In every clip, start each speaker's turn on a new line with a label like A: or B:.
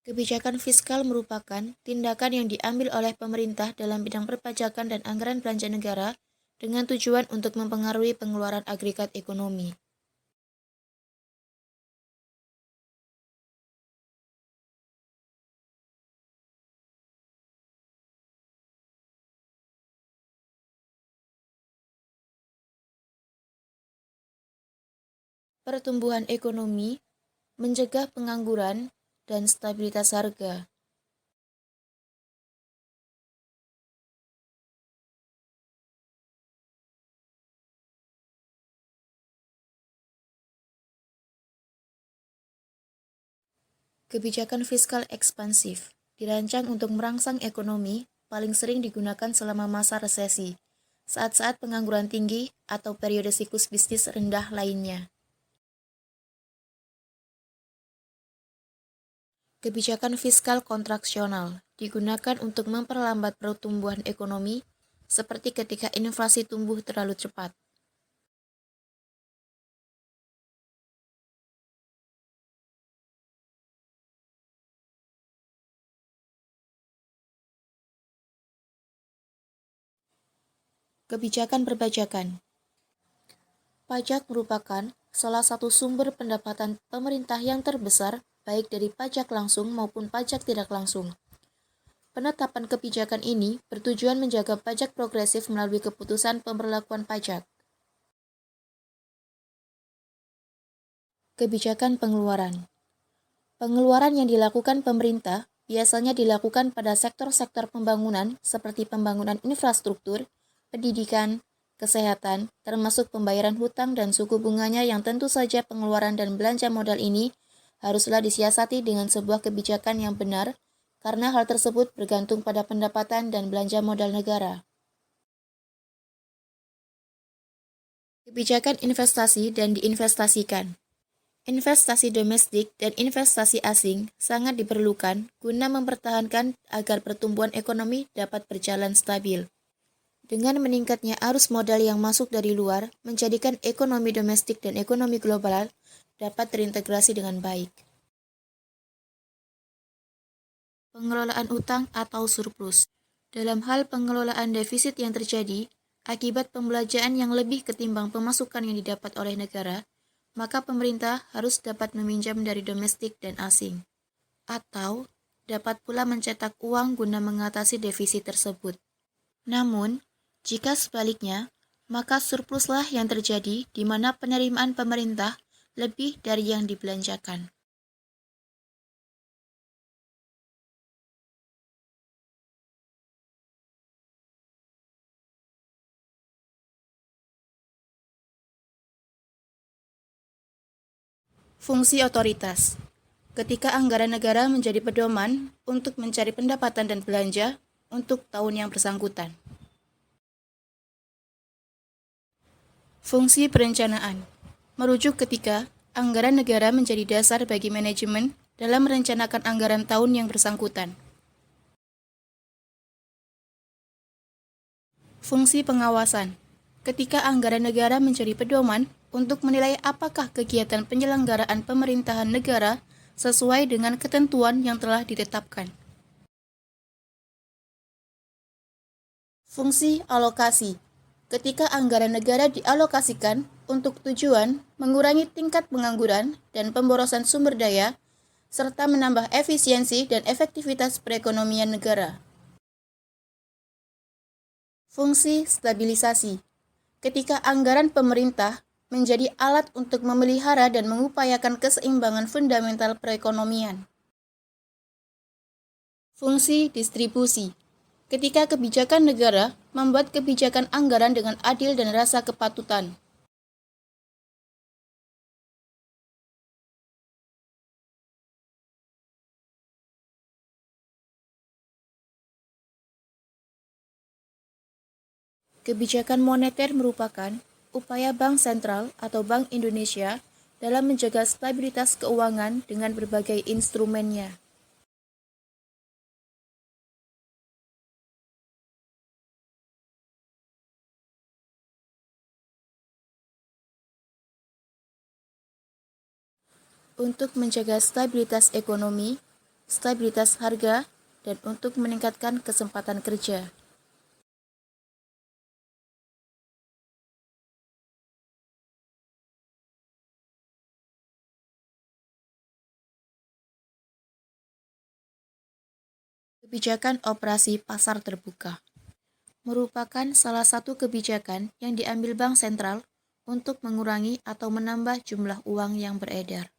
A: Kebijakan fiskal merupakan tindakan yang diambil oleh pemerintah dalam bidang perpajakan dan anggaran belanja negara dengan tujuan untuk mempengaruhi pengeluaran agregat ekonomi. Pertumbuhan ekonomi, mencegah pengangguran, dan stabilitas harga. Kebijakan fiskal ekspansif dirancang untuk merangsang ekonomi, paling sering digunakan selama masa resesi, saat-saat pengangguran tinggi atau periode siklus bisnis rendah lainnya. Kebijakan fiskal kontraksional digunakan untuk memperlambat pertumbuhan ekonomi, seperti ketika inflasi tumbuh terlalu cepat. Kebijakan perpajakan. Pajak merupakan salah satu sumber pendapatan pemerintah yang terbesar, baik dari pajak langsung maupun pajak tidak langsung. Penetapan kebijakan ini bertujuan menjaga pajak progresif melalui keputusan pemberlakuan pajak. Kebijakan pengeluaran. Pengeluaran yang dilakukan pemerintah biasanya dilakukan pada sektor-sektor pembangunan seperti pembangunan infrastruktur, pendidikan, kesehatan, termasuk pembayaran hutang dan suku bunganya, yang tentu saja pengeluaran dan belanja modal ini haruslah disiasati dengan sebuah kebijakan yang benar, karena hal tersebut bergantung pada pendapatan dan belanja modal negara. Kebijakan investasi dan diinvestasikan. Investasi domestik dan investasi asing sangat diperlukan guna mempertahankan agar pertumbuhan ekonomi dapat berjalan stabil. Dengan meningkatnya arus modal yang masuk dari luar, menjadikan ekonomi domestik dan ekonomi global dapat terintegrasi dengan baik. Pengelolaan utang atau surplus. Dalam hal pengelolaan defisit yang terjadi akibat pembelanjaan yang lebih ketimbang pemasukan yang didapat oleh negara, maka pemerintah harus dapat meminjam dari domestik dan asing, atau dapat pula mencetak uang guna mengatasi defisit tersebut. Namun, jika sebaliknya, maka surpluslah yang terjadi di mana penerimaan pemerintah lebih dari yang dibelanjakan. Fungsi otoritas. Ketika anggaran negara menjadi pedoman untuk mencari pendapatan dan belanja untuk tahun yang bersangkutan. Fungsi perencanaan. Merujuk ketika anggaran negara menjadi dasar bagi manajemen dalam merencanakan anggaran tahun yang bersangkutan. Fungsi pengawasan. Ketika anggaran negara menjadi pedoman untuk menilai apakah kegiatan penyelenggaraan pemerintahan negara sesuai dengan ketentuan yang telah ditetapkan. Fungsi alokasi. Ketika anggaran negara dialokasikan untuk tujuan mengurangi tingkat pengangguran dan pemborosan sumber daya, serta menambah efisiensi dan efektivitas perekonomian negara. Fungsi stabilisasi. Ketika anggaran pemerintah menjadi alat untuk memelihara dan mengupayakan keseimbangan fundamental perekonomian. Fungsi distribusi. Ketika kebijakan negara membuat kebijakan anggaran dengan adil dan rasa kepatutan. Kebijakan moneter merupakan upaya Bank Sentral atau Bank Indonesia dalam menjaga stabilitas keuangan dengan berbagai instrumennya. Untuk menjaga stabilitas ekonomi, stabilitas harga, dan untuk meningkatkan kesempatan kerja. Kebijakan operasi pasar terbuka merupakan salah satu kebijakan yang diambil Bank Sentral untuk mengurangi atau menambah jumlah uang yang beredar.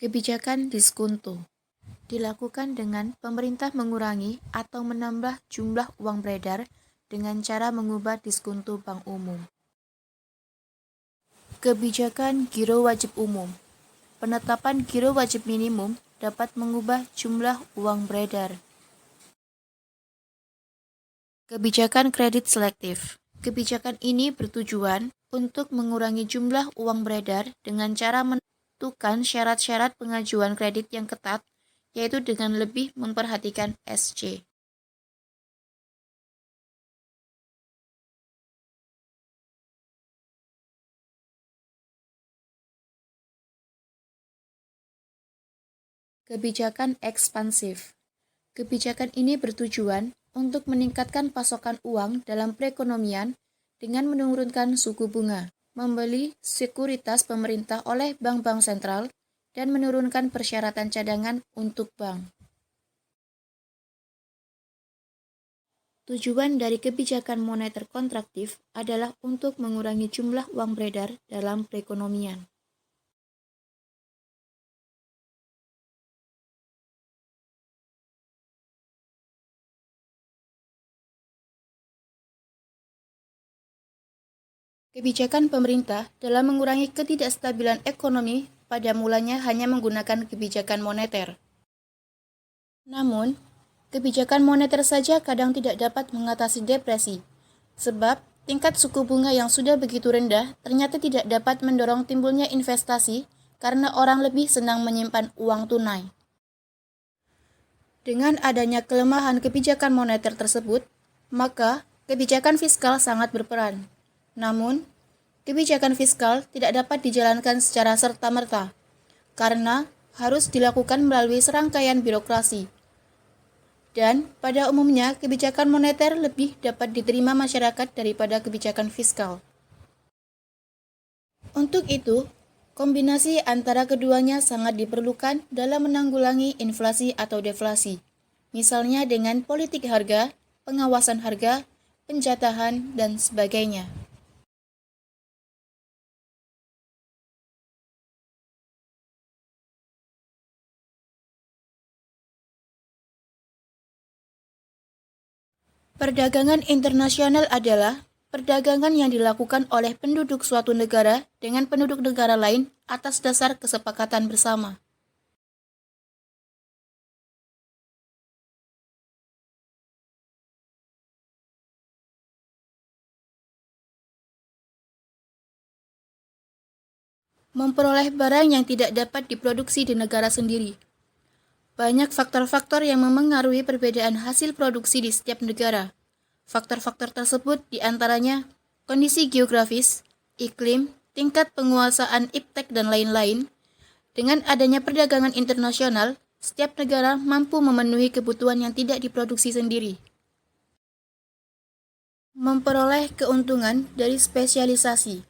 A: Kebijakan diskonto dilakukan dengan pemerintah mengurangi atau menambah jumlah uang beredar dengan cara mengubah diskonto bank umum. Kebijakan giro wajib umum. Penetapan giro wajib minimum dapat mengubah jumlah uang beredar. Kebijakan kredit selektif. Kebijakan ini bertujuan untuk mengurangi jumlah uang beredar dengan cara menentukan syarat-syarat pengajuan kredit yang ketat, yaitu dengan lebih memperhatikan SC. Kebijakan ekspansif. Kebijakan ini bertujuan untuk meningkatkan pasokan uang dalam perekonomian dengan menurunkan suku bunga, membeli sekuritas pemerintah oleh bank-bank sentral, dan menurunkan persyaratan cadangan untuk bank. Tujuan dari kebijakan moneter kontraktif adalah untuk mengurangi jumlah uang beredar dalam perekonomian. Kebijakan pemerintah dalam mengurangi ketidakstabilan ekonomi pada mulanya hanya menggunakan kebijakan moneter. Namun, kebijakan moneter saja kadang tidak dapat mengatasi depresi, sebab tingkat suku bunga yang sudah begitu rendah ternyata tidak dapat mendorong timbulnya investasi karena orang lebih senang menyimpan uang tunai. Dengan adanya kelemahan kebijakan moneter tersebut, maka kebijakan fiskal sangat berperan. Namun, kebijakan fiskal tidak dapat dijalankan secara serta-merta, karena harus dilakukan melalui serangkaian birokrasi. Dan pada umumnya, kebijakan moneter lebih dapat diterima masyarakat daripada kebijakan fiskal. Untuk itu, kombinasi antara keduanya sangat diperlukan dalam menanggulangi inflasi atau deflasi, misalnya dengan politik harga, pengawasan harga, penjatahan, dan sebagainya. Perdagangan internasional adalah perdagangan yang dilakukan oleh penduduk suatu negara dengan penduduk negara lain atas dasar kesepakatan bersama. Memperoleh barang yang tidak dapat diproduksi di negara sendiri. Banyak faktor-faktor yang memengaruhi perbedaan hasil produksi di setiap negara. Faktor-faktor tersebut diantaranya kondisi geografis, iklim, tingkat penguasaan iptek, dan lain-lain. Dengan adanya perdagangan internasional, setiap negara mampu memenuhi kebutuhan yang tidak diproduksi sendiri. Memperoleh keuntungan dari spesialisasi.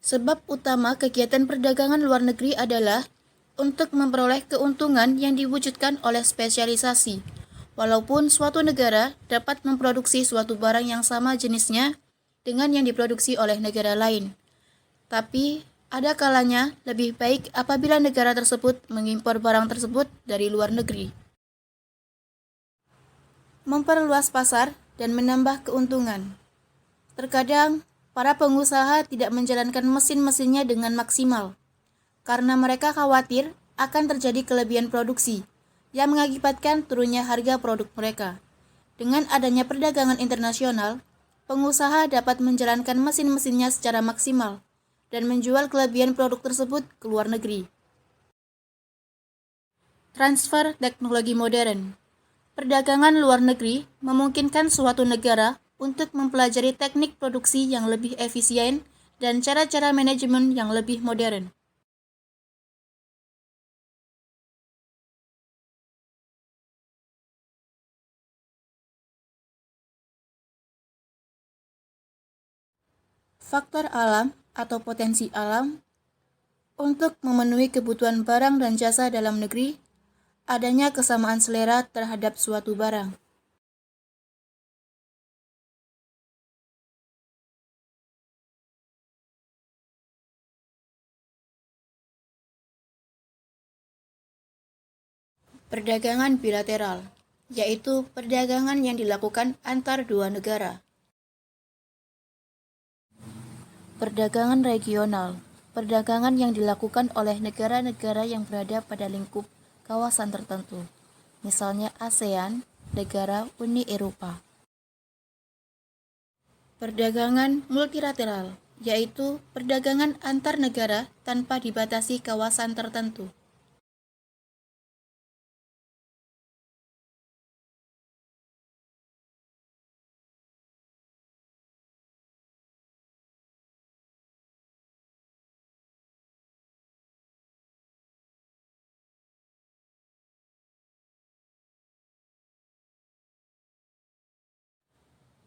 A: Sebab utama kegiatan perdagangan luar negeri adalah untuk memperoleh keuntungan yang diwujudkan oleh spesialisasi. Walaupun suatu negara dapat memproduksi suatu barang yang sama jenisnya dengan yang diproduksi oleh negara lain. Tapi, ada kalanya lebih baik apabila negara tersebut mengimpor barang tersebut dari luar negeri. Memperluas pasar dan menambah keuntungan. Terkadang, para pengusaha tidak menjalankan mesin-mesinnya dengan maksimal, karena mereka khawatir akan terjadi kelebihan produksi, yang mengakibatkan turunnya harga produk mereka. Dengan adanya perdagangan internasional, pengusaha dapat menjalankan mesin-mesinnya secara maksimal, dan menjual kelebihan produk tersebut ke luar negeri. Transfer teknologi modern. Perdagangan luar negeri memungkinkan suatu negara untuk mempelajari teknik produksi yang lebih efisien dan cara-cara manajemen yang lebih modern. faktor alam atau potensi alam untuk memenuhi kebutuhan barang dan jasa dalam negeri, adanya kesamaan selera terhadap suatu barang. Perdagangan bilateral, yaitu perdagangan yang dilakukan antar dua negara. Perdagangan regional, perdagangan yang dilakukan oleh negara-negara yang berada pada lingkup kawasan tertentu, misalnya ASEAN, negara Uni Eropa. Perdagangan multilateral, yaitu perdagangan antar negara tanpa dibatasi kawasan tertentu.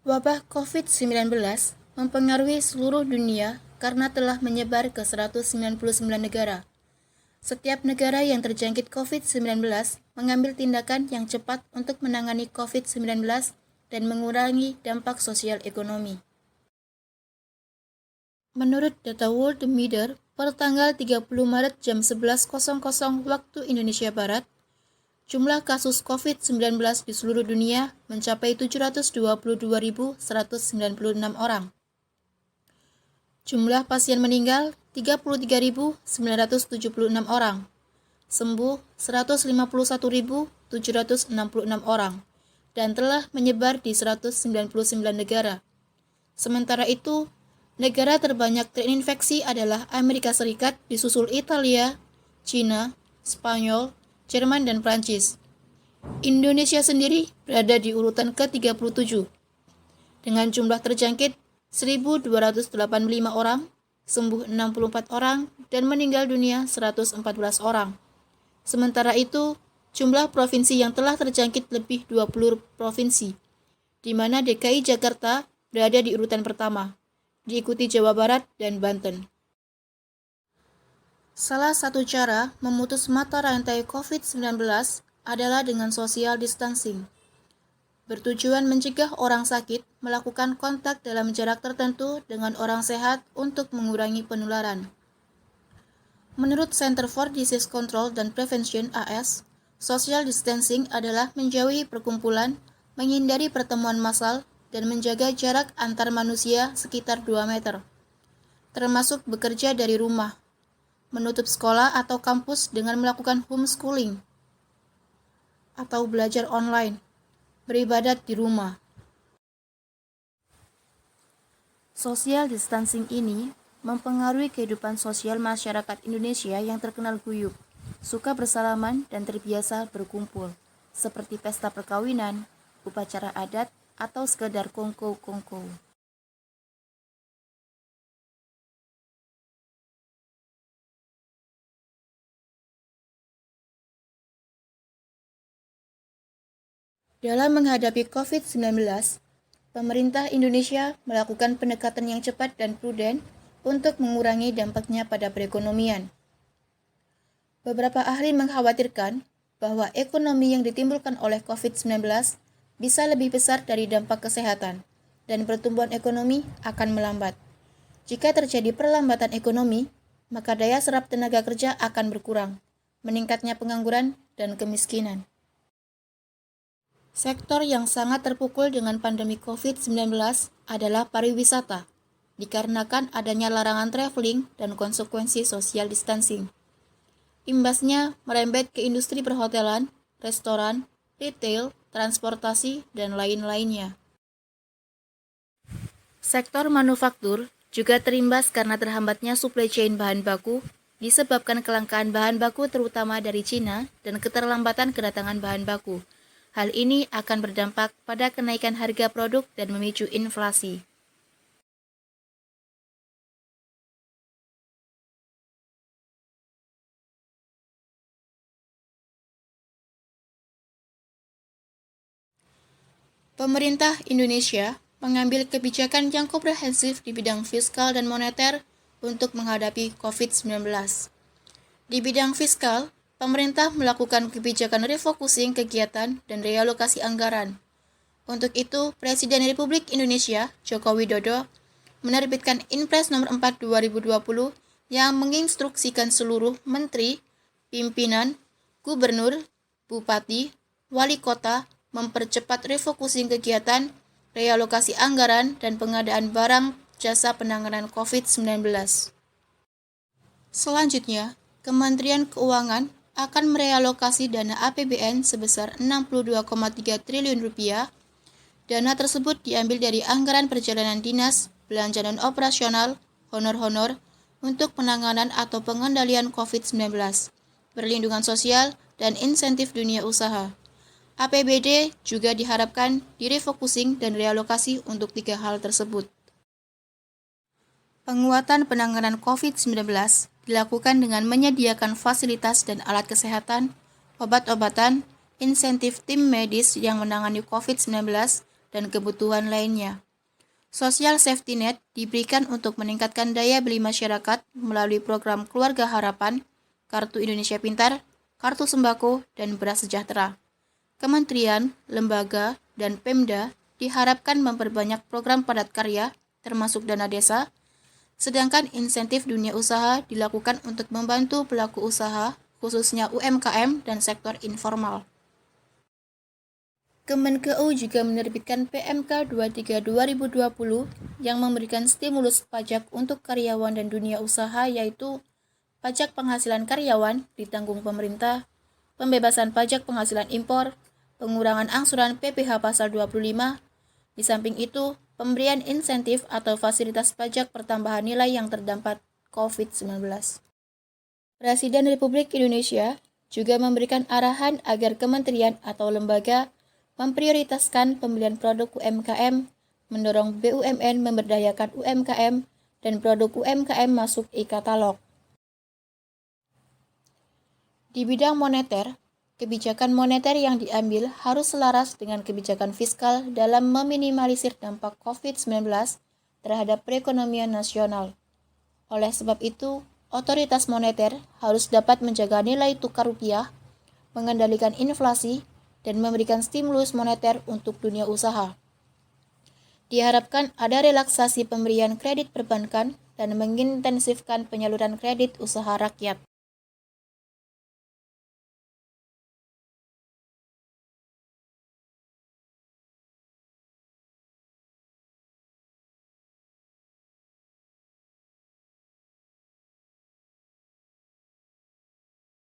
A: Wabah COVID-19 mempengaruhi seluruh dunia karena telah menyebar ke 199 negara. Setiap negara yang terjangkit COVID-19 mengambil tindakan yang cepat untuk menangani COVID-19 dan mengurangi dampak sosial ekonomi. Menurut data Worldometer, per tanggal 30 Maret jam 11.00 waktu Indonesia Barat, jumlah kasus COVID-19 di seluruh dunia mencapai 722.196 orang. Jumlah pasien meninggal 33.976 orang. Sembuh 151.766 orang dan telah menyebar di 199 negara. Sementara itu, negara terbanyak terinfeksi adalah Amerika Serikat disusul Italia, China, Spanyol, Jerman, dan Prancis. Indonesia sendiri berada di urutan ke-37 dengan jumlah terjangkit 1.285 orang, sembuh 64 orang, dan meninggal dunia 114 orang. Sementara itu, jumlah provinsi yang telah terjangkit lebih 20 provinsi, di mana DKI Jakarta berada di urutan pertama, diikuti Jawa Barat dan Banten. Salah satu cara memutus mata rantai COVID-19 adalah dengan social distancing, bertujuan mencegah orang sakit melakukan kontak dalam jarak tertentu dengan orang sehat untuk mengurangi penularan. Menurut Center for Disease Control and Prevention (AS), social distancing adalah menjauhi perkumpulan, menghindari pertemuan massal, dan menjaga jarak antar manusia sekitar 2 meter, termasuk bekerja dari rumah, menutup sekolah atau kampus dengan melakukan homeschooling atau belajar online, beribadat di rumah. Social distancing ini mempengaruhi kehidupan sosial masyarakat Indonesia yang terkenal guyup, suka bersalaman dan terbiasa berkumpul, seperti pesta perkawinan, upacara adat, atau sekedar kongko-kongko. Dalam menghadapi COVID-19, pemerintah Indonesia melakukan pendekatan yang cepat dan prudent untuk mengurangi dampaknya pada perekonomian. Beberapa ahli mengkhawatirkan bahwa ekonomi yang ditimbulkan oleh COVID-19 bisa lebih besar dari dampak kesehatan, dan pertumbuhan ekonomi akan melambat. Jika terjadi perlambatan ekonomi, maka daya serap tenaga kerja akan berkurang, meningkatnya pengangguran dan kemiskinan. Sektor yang sangat terpukul dengan pandemi COVID-19 adalah pariwisata, dikarenakan adanya larangan traveling dan konsekuensi social distancing. Imbasnya merembet ke industri perhotelan, restoran, retail, transportasi, dan lain-lainnya. Sektor manufaktur juga terimbas karena terhambatnya supply chain bahan baku disebabkan kelangkaan bahan baku terutama dari Cina dan keterlambatan kedatangan bahan baku. Hal ini akan berdampak pada kenaikan harga produk dan memicu inflasi. Pemerintah Indonesia mengambil kebijakan yang komprehensif di bidang fiskal dan moneter untuk menghadapi COVID-19. Di bidang fiskal, pemerintah melakukan kebijakan refocusing kegiatan dan realokasi anggaran. Untuk itu, Presiden Republik Indonesia, Joko Widodo, menerbitkan Inpres nomor 4 2020 yang menginstruksikan seluruh menteri, pimpinan, gubernur, bupati, wali kota mempercepat refocusing kegiatan, realokasi anggaran, dan pengadaan barang jasa penanganan COVID-19. Selanjutnya, Kementerian Keuangan akan merealokasi dana APBN sebesar Rp62,3 triliun. Dana tersebut diambil dari anggaran perjalanan dinas, belanja non-operasional, honor-honor, untuk penanganan atau pengendalian COVID-19, perlindungan sosial, dan insentif dunia usaha. APBD juga diharapkan direfocusing dan realokasi untuk 3 hal tersebut. Penguatan penanganan COVID-19 dilakukan dengan menyediakan fasilitas dan alat kesehatan, obat-obatan, insentif tim medis yang menangani COVID-19, dan kebutuhan lainnya. Social safety net diberikan untuk meningkatkan daya beli masyarakat melalui program Keluarga Harapan, Kartu Indonesia Pintar, Kartu Sembako, dan Beras Sejahtera. Kementerian, lembaga, dan Pemda diharapkan memperbanyak program padat karya, termasuk dana desa, sedangkan insentif dunia usaha dilakukan untuk membantu pelaku usaha, khususnya UMKM dan sektor informal. Kemenkeu juga menerbitkan PMK 23 2020 yang memberikan stimulus pajak untuk karyawan dan dunia usaha, yaitu pajak penghasilan karyawan ditanggung pemerintah, pembebasan pajak penghasilan impor, pengurangan angsuran PPh pasal 25. Di samping itu, pemberian insentif atau fasilitas pajak pertambahan nilai yang terdampak COVID-19. Presiden Republik Indonesia juga memberikan arahan agar kementerian atau lembaga memprioritaskan pembelian produk UMKM, mendorong BUMN memberdayakan UMKM, dan produk UMKM masuk e-katalog. Di bidang moneter, kebijakan moneter yang diambil harus selaras dengan kebijakan fiskal dalam meminimalisir dampak COVID-19 terhadap perekonomian nasional. Oleh sebab itu, otoritas moneter harus dapat menjaga nilai tukar rupiah, mengendalikan inflasi, dan memberikan stimulus moneter untuk dunia usaha. Diharapkan ada relaksasi pemberian kredit perbankan dan mengintensifkan penyaluran kredit usaha rakyat.